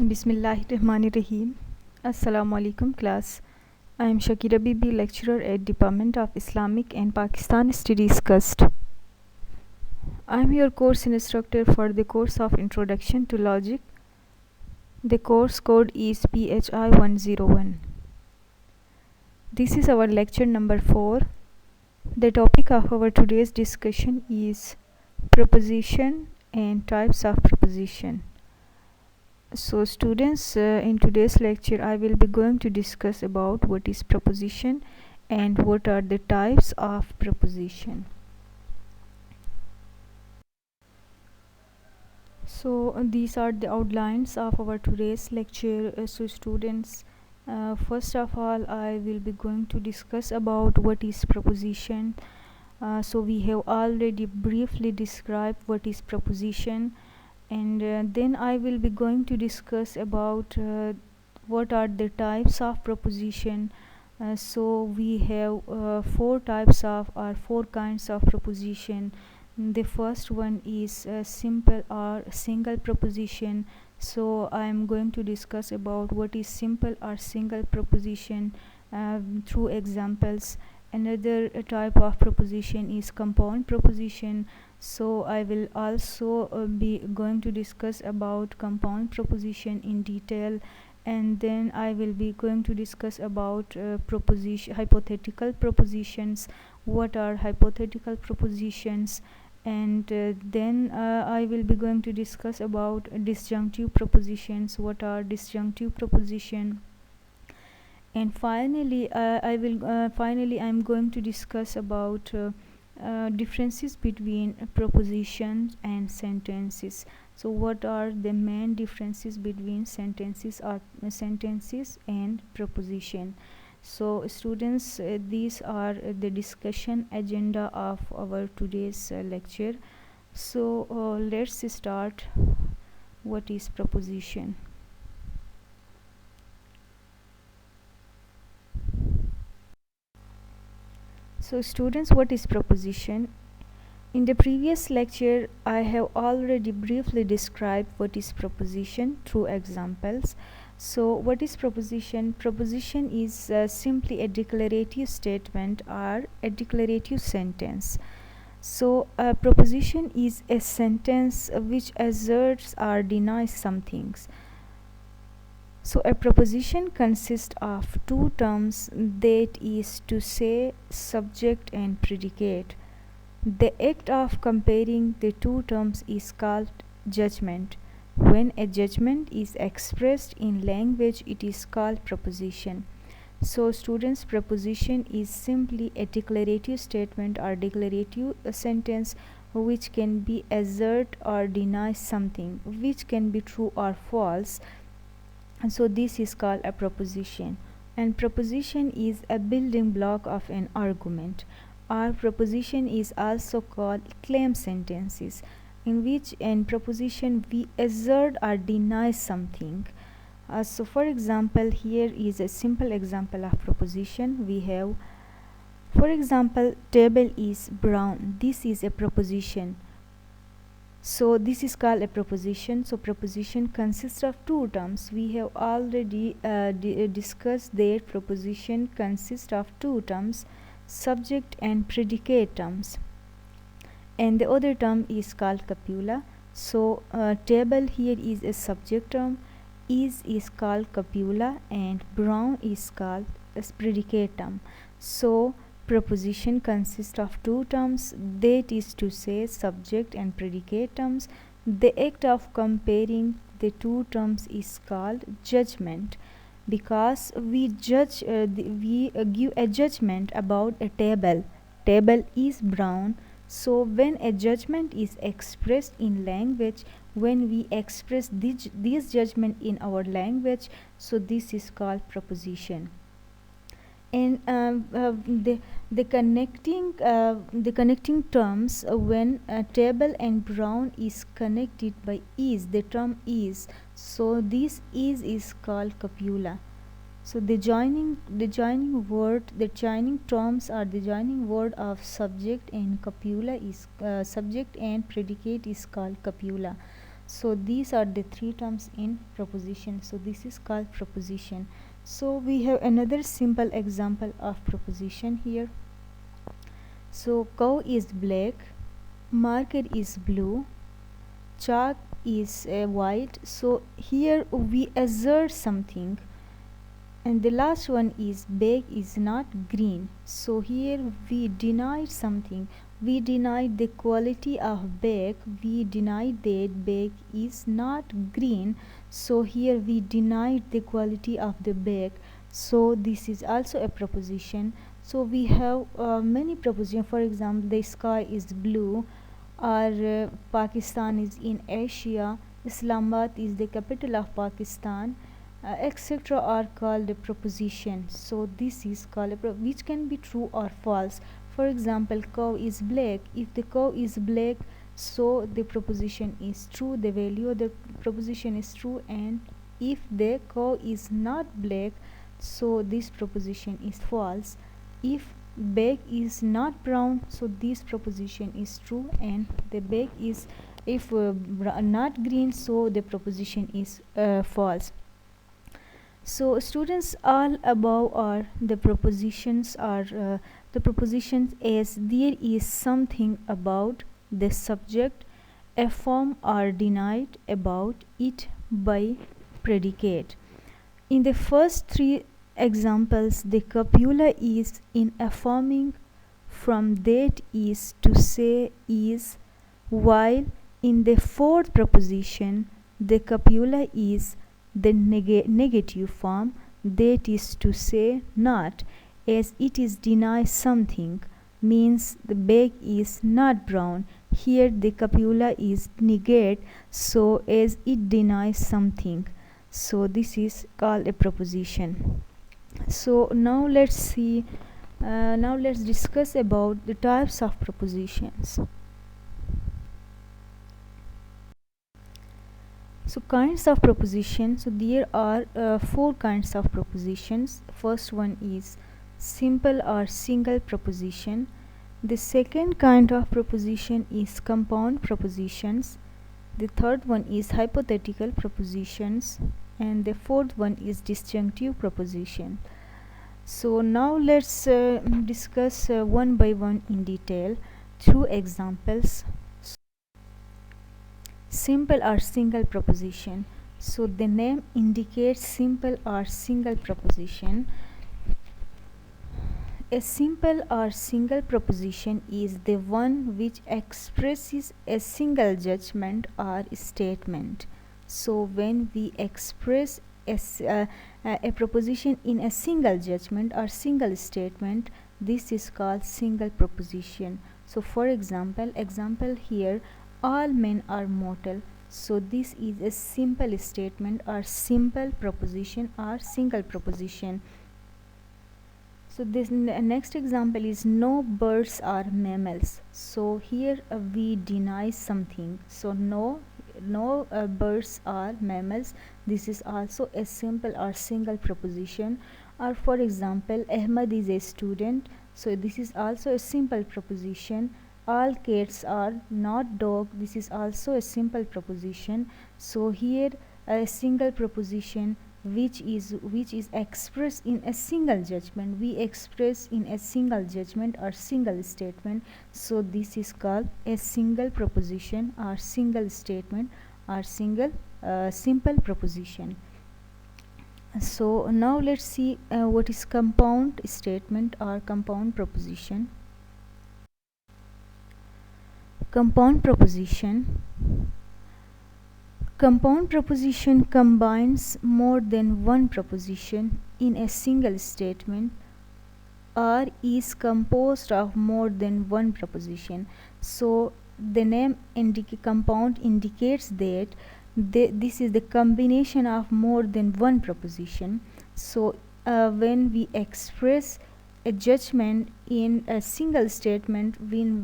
Bismillahirrahmanirrahim. Assalamu alaikum class. I am Shakira Bibi, lecturer at Department of Islamic and Pakistan Studies Cust. I am your course instructor for the course of Introduction to Logic. The course code is PHI 101. This is our lecture number 4. The topic of our today's discussion is proposition and types of proposition. So students, in today's lecture I will be going to discuss about what is proposition and what are the types of proposition. So these are the outlines of our today's lecture. So students, first of all I will be going to discuss about what is proposition. So we have already briefly described what is proposition, and then I will be going to discuss about what are the types of proposition. So we have four kinds of proposition. The first one is simple or single proposition. So I am going to discuss about what is simple or single proposition through examples. Another type of proposition is compound proposition. So I will also be going to discuss about compound proposition in detail, and then I will be going to discuss about hypothetical propositions. What are hypothetical propositions? And then I will be going to discuss about disjunctive propositions. What are disjunctive proposition? And finally I'm going to discuss about differences between propositions and sentences. So what are the main differences between sentences and proposition? So students, these are the discussion agenda of our today's lecture. So let's start. What is proposition? So students, what is proposition? In the previous lecture I have already briefly described what is proposition through examples. So what is proposition? Proposition is simply a declarative statement or a declarative sentence. So a proposition is a sentence which asserts or denies some things. So a proposition consists of two terms, that is to say subject and predicate. The act of comparing the two terms is called judgment. When a judgment is expressed in language, it is called proposition. So students, proposition is simply a declarative statement or declarative sentence which can be assert or deny something, which can be true or false. And so this is called a proposition. And proposition is a building block of an argument. Our proposition is also called claim sentences, in which in proposition we assert or deny something. So for example, here is a simple example of proposition. We have, for example, table is brown. This is a proposition. So this is called a proposition. So proposition consists of two terms. We have already discussed that proposition consists of two terms, subject and predicate terms, and the other term is called copula. So table here is a subject term, is called copula, and brown is called as predicate term. So proposition consists of two terms, that is to say subject and predicate terms. The act of comparing the two terms is called judgment, because we judge we give a judgment about a table. Table is brown. So when a judgment is expressed in language, when we express this judgment in our language, so this is called proposition. And the connecting terms, when table and brown is connected by is, the term is, so this is called copula. So the joining terms are the joining word of subject and copula is subject and predicate is called copula. So these are the three terms in proposition. So this is called proposition. So we have another simple example of proposition here. So cow is black, marker is blue, chalk is white. So here we assert something, and the last one is bag is not green. So here we denied something. We denied the quality of bag. We denied that bag is not green. So here we denied the quality of the bag. So this is also a proposition. So we have many propositions. For example, the sky is blue, or Pakistan is in Asia, Islamabad is the capital of Pakistan, etc. are called a proposition. So this is called which can be true or false. For example, cow is black. If the cow is black, so the proposition is true, the value of the proposition is true. And if the cow is not black, so this proposition is false. If bag is not brown, so this proposition is true, and the bag is if not green, so the proposition is false. So students, all above are the propositions as there is something about the subject affirmed or denied about it by predicate. In the first three examples, the copula is in affirming from that is to say is, while in the fourth proposition the copula is the negative form, that is to say not, as it is deny something, means the bag is not brown. Here the copula is negate, so as it denies something. So this is called a proposition. So now let's see, now let's discuss about the types of propositions. So kinds of propositions. So there are four kinds of propositions. First one is simple or single proposition. The second kind of proposition is compound propositions. The third one is hypothetical propositions, and the fourth one is disjunctive proposition. So now let's discuss one by one in detail through examples. Simple or single proposition. So the name indicates simple or single proposition. A simple or single proposition is the one which expresses a single judgment or statement. So when we express a proposition in a single judgment or single statement, this is called single proposition. So for example here, all men are mortal. So this is a simple statement or simple proposition or single proposition. So this next example is no birds are mammals. So here we deny something. So no birds are mammals. This is also a simple or single proposition. Or for example, Ahmad is a student. So this is also a simple proposition. All cats are not dog. This is also a simple proposition. So here a single proposition which is expressed in a single judgment. We express in a single judgment or single statement. So this is called a single proposition or single statement or single simple proposition. So now let's see what is compound statement or compound proposition. Compound proposition. Compound proposition combines more than one proposition in a single statement or is composed of more than one proposition. So the name compound indicates that this is the combination of more than one proposition. So when we express a judgment in a single statement, when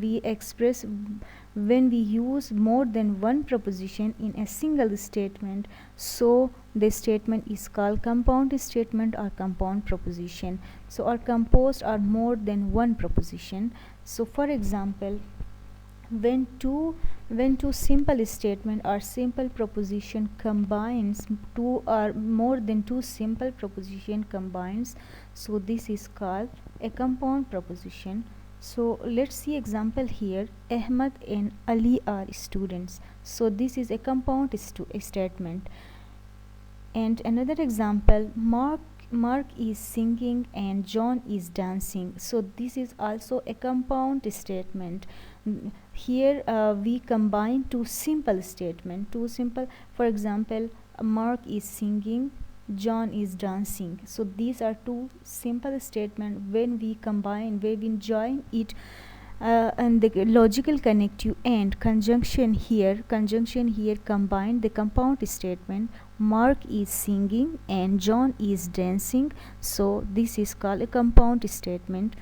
we use more than one proposition in a single statement, so the statement is called compound statement or compound proposition. So are composed of more than one proposition. So for example, when two When two simple statement or simple proposition combines, two or more than two simple proposition combines, so this is called a compound proposition. So let's see example here. Ahmad and Ali are students, so this is a compound statement. And another example, Mark is singing and John is dancing, so this is also a compound statement. Here we combine two simple statement, two simple. For example, Mark is singing, John is dancing, so these are two simple statement. When we combine, when we join it, and the logical connective and conjunction here combine the compound statement. Mark is singing and John is dancing, so this is called a compound statement.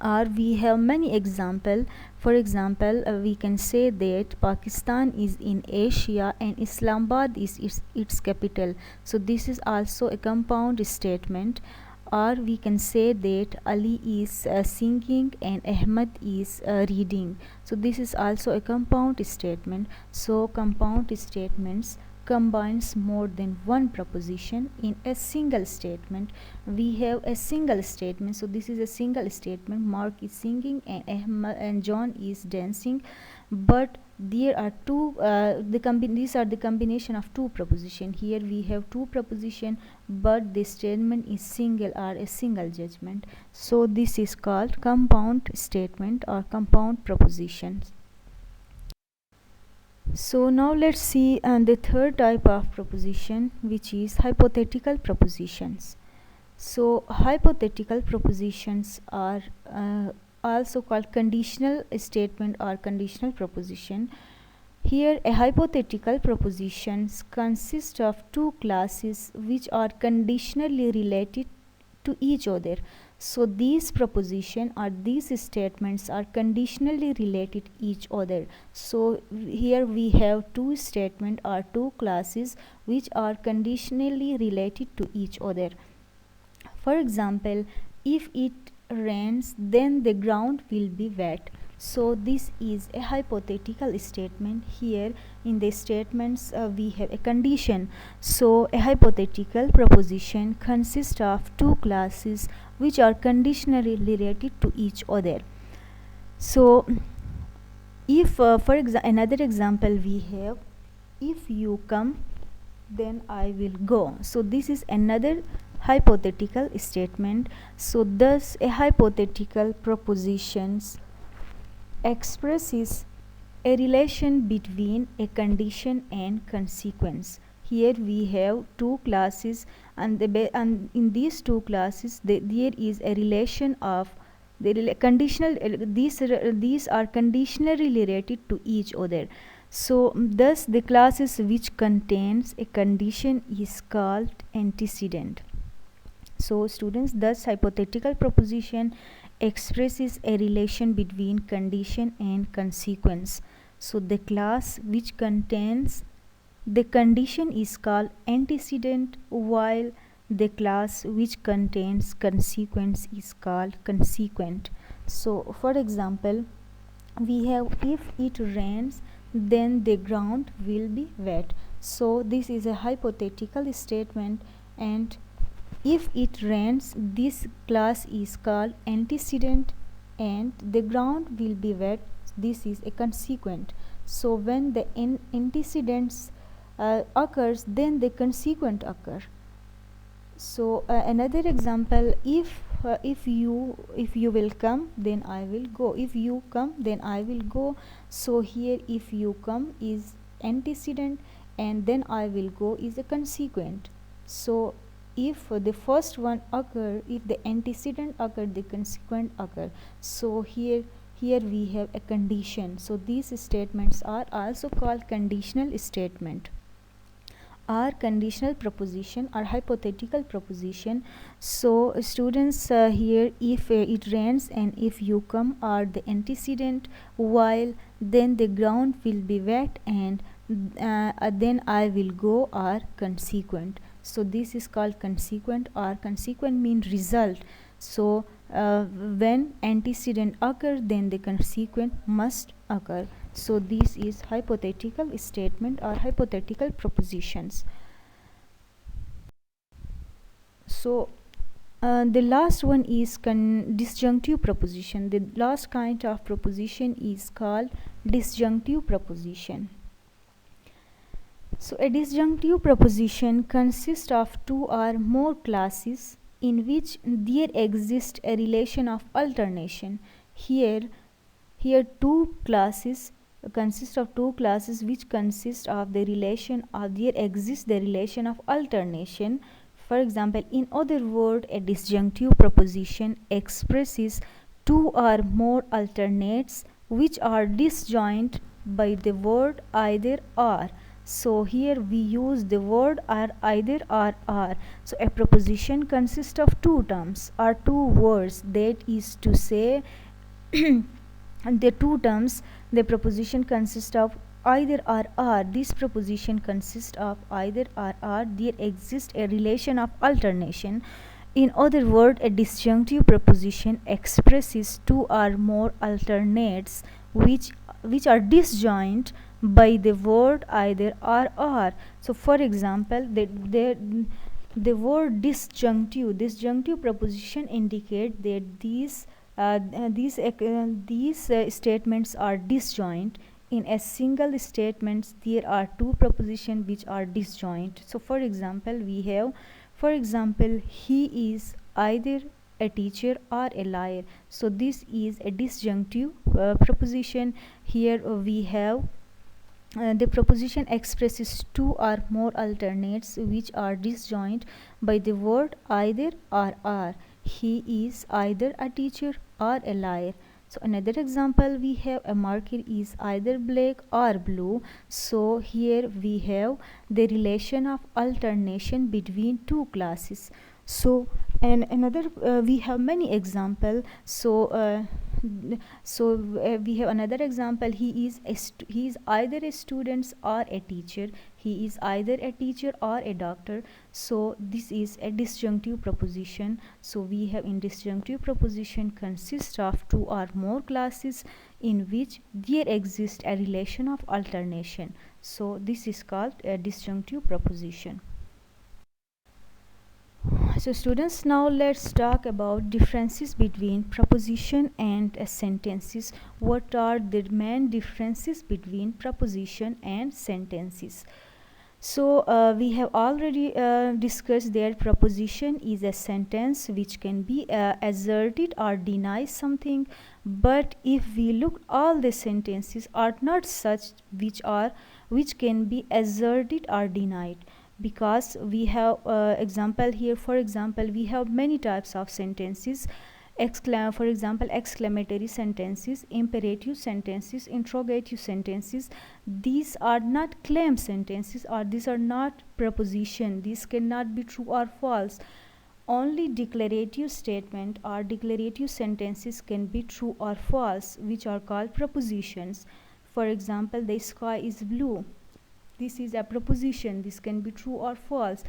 Or we have many example. For example, we can say that Pakistan is in Asia and Islamabad is its capital, so this is also a compound statement. Or we can say that Ali is singing and Ahmed is reading, so this is also a compound statement. So compound statements combines more than one proposition in a single statement. We have a single statement, so this is a single statement. Mark is singing and Ahmed and John is dancing, but there are two these are the combination of two proposition. Here we have two proposition, but the statement is single or a single judgment, so this is called compound statement or compound propositions. So now let's see the third type of proposition, which is hypothetical propositions. So hypothetical propositions are also called conditional statement or conditional proposition. Here a hypothetical propositions consist of two classes which are conditionally related to each other. So these proposition or these statements are conditionally related each other. So here we have two statement or two classes which are conditionally related to each other. For example, if it rains, then the ground will be wet. So this is a hypothetical statement. Here in the statements we have a condition. So a hypothetical proposition consists of two classes which are conditionally related to each other. So if another example we have, if you come, then I will go. So this is another hypothetical statement. So thus a hypothetical propositions expresses a relation between a condition and consequence. Here we have two classes, and in these two classes there is a relation of the conditional these are conditionally related to each other. So thus the classes which contains a condition is called antecedent. So students, thus hypothetical proposition expresses a relation between condition and consequence. So the class which contains the condition is called antecedent, while the class which contains consequence is called consequent. So for example, we have if it rains, then the ground will be wet. So this is a hypothetical statement, and if it rains, this class is called antecedent, and the ground will be wet, this is a consequent. So when the antecedents occurs, then the consequent occur. So another example, if you will come, then I will go. If you come, then I will go. So here if you come is antecedent, and then I will go is a consequent. So if the first one occur, if the antecedent occur, the consequent occur. So here we have a condition. So these statements are also called conditional statement or conditional proposition or hypothetical proposition. So students, here if it rains and if you come are the antecedent, while then the ground will be wet, and then I will go are consequent. So this is called consequent, or consequent means result. So when antecedent occur, then the consequent must occur. So this is hypothetical statement or hypothetical propositions. So the last one is disjunctive proposition. The last kind of proposition is called disjunctive proposition. So a disjunctive proposition consists of two or more clauses in which there exists a relation of alternation. Here two classes consist of two classes which consist of the relation, or there exists the relation of alternation. For example, in other words, a disjunctive proposition expresses two or more alternates which are disjoint by the word either or. So here we use the word or either or are. So a proposition consists of two terms or two words, that is to say and the two terms, the proposition consists of either or are. This proposition consists of either or are. There exists a relation of alternation. In other words, a disjunctive proposition expresses two or more alternates which are disjoint by the word either or are. So for example, the word disjunctive proposition indicate that these statements are disjoint. In a single statement there are two propositions which are disjoint. So for example, we have, for example, he is either a teacher or a liar. So this is a disjunctive proposition. Here we have the proposition expresses two or more alternates which are disjoint by the word either or are. He is either a teacher or a liar. So another example, we have a marker is either black or blue. So here we have the relation of alternation between two classes. So and another we have many example. We have another example. He is either a student or a teacher. He is either a teacher or a doctor. So this is a disjunctive proposition. So we have in disjunctive proposition consists of two or more classes in which there exists a relation of alternation. So this is called a disjunctive proposition. So students, now let's talk about differences between proposition and sentences. What are the main differences between proposition and sentences? So we have already discussed that proposition is a sentence which can be asserted or deny something. But if we look, all the sentences are not such which can be asserted or denied, because we have example here. For example, we have many types of sentences. For example, exclamatory sentences, imperative sentences, interrogative sentences. These are not claim sentences, or these are not proposition. These cannot be true or false. Only declarative statement or declarative sentences can be true or false, which are called propositions. For example, the sky is blue. This is a proposition. This can be true or false.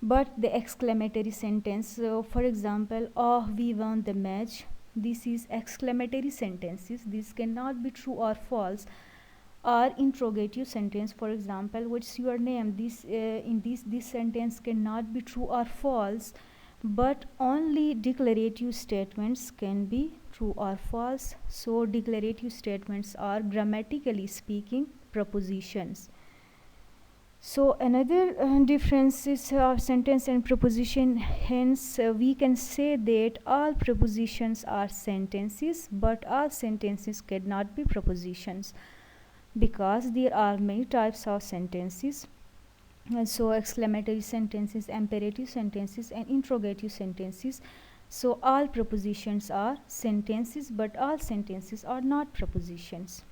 But the exclamatory sentence, for example, oh, we won the match. This is exclamatory sentences. This cannot be true or false. Or interrogative sentence, for example, what's your name? This sentence cannot be true or false. But only declarative statements can be true or false. So declarative statements are, grammatically speaking, propositions. So another difference is sentence and proposition. Hence we can say that all propositions are sentences, but all sentences cannot be propositions, because there are many types of sentences. So exclamatory sentences, imperative sentences, and interrogative sentences. So all propositions are sentences, but all sentences are not propositions.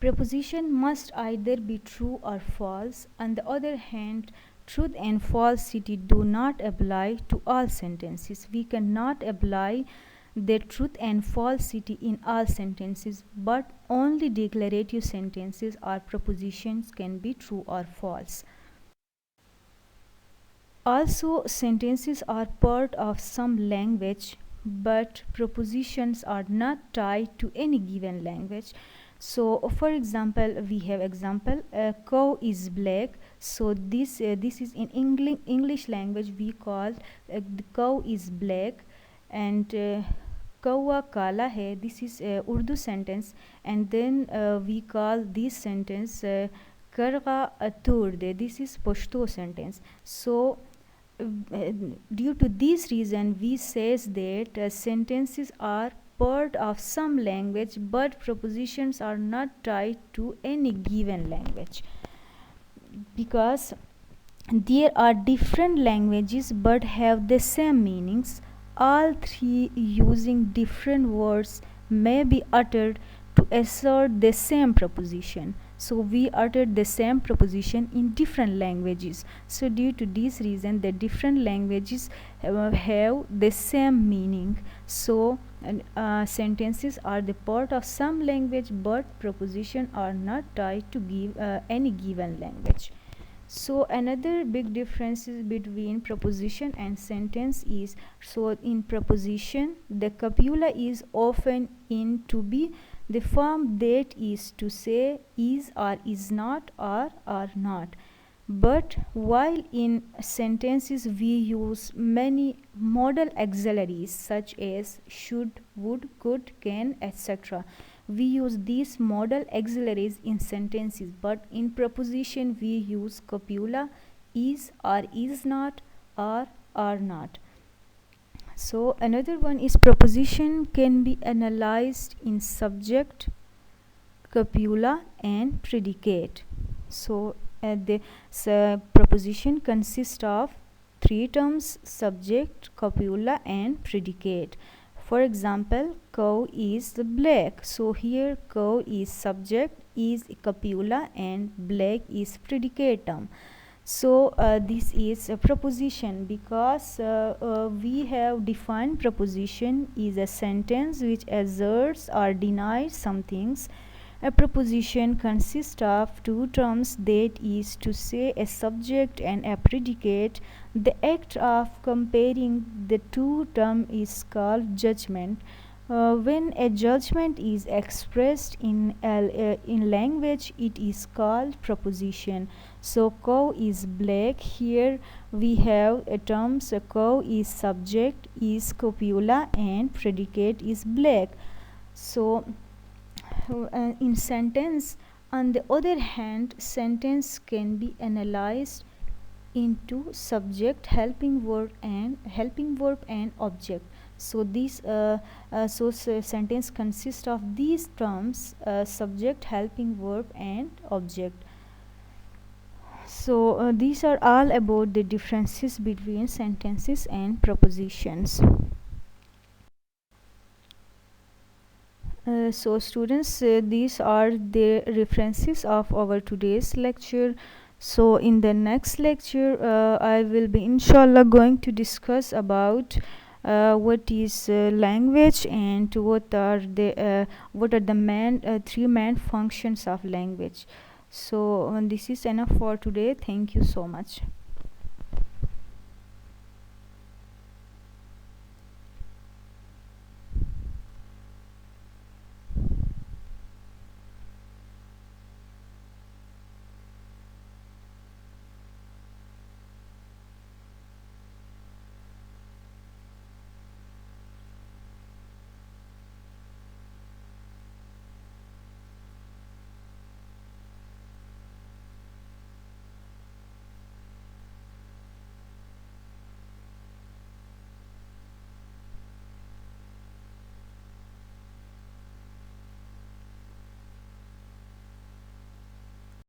Proposition must either be true or false. On the other hand, truth and falsity do not apply to all sentences. We cannot apply the truth and falsity in all sentences, but only declarative sentences or propositions can be true or false. Also, sentences are part of some language, but propositions are not tied to any given language. So for example, we have example, cow is black. So this is in English language we call the cow is black. And kawa kala hai, this is Urdu sentence. And then we call this sentence karga aturde, this is Pashto sentence. So due to this reason we says that sentences are part of some language, but prepositions are not tied to any given language, because there are different languages but have the same meanings. All three using different words may be uttered to assert the same proposition. So we uttered the same proposition in different languages. So due to this reason, the different languages have the same meaning. So sentences are the part of some language, but prepositions are not tied to any given language. So another big difference between preposition and sentence is, so in preposition the copula is often in to be the form that is to say is or is not or are not. But while in sentences we use many modal auxiliaries such as should, would, could, can, etc. We use these modal auxiliaries in sentences, but in preposition we use copula, is or is not, or are not. So another one is preposition can be analyzed in subject, copula and predicate. So the preposition consists of three terms: subject, copula and predicate. For example, cow is black. So here cow is subject, is copula and black is predicate term. So this is a preposition, because we have defined preposition is a sentence which asserts or denies some things. A preposition consists of two terms, that is to say a subject and a predicate. The act of comparing the two terms is called judgment. When a judgment is expressed in language, it is called preposition. So cow is black. Here we have a term, so cow is subject, is copula and predicate is black. So in sentence, on the other hand, sentence can be analyzed into subject, helping verb and object. So this sentence consists of these terms, subject, helping verb and object. So these are all about the differences between sentences and prepositions. So students, these are the references of our today's lecture. So in the next lecture I will be inshallah going to discuss about what is language and what are the three main functions of language. So this is enough for today. Thank you so much.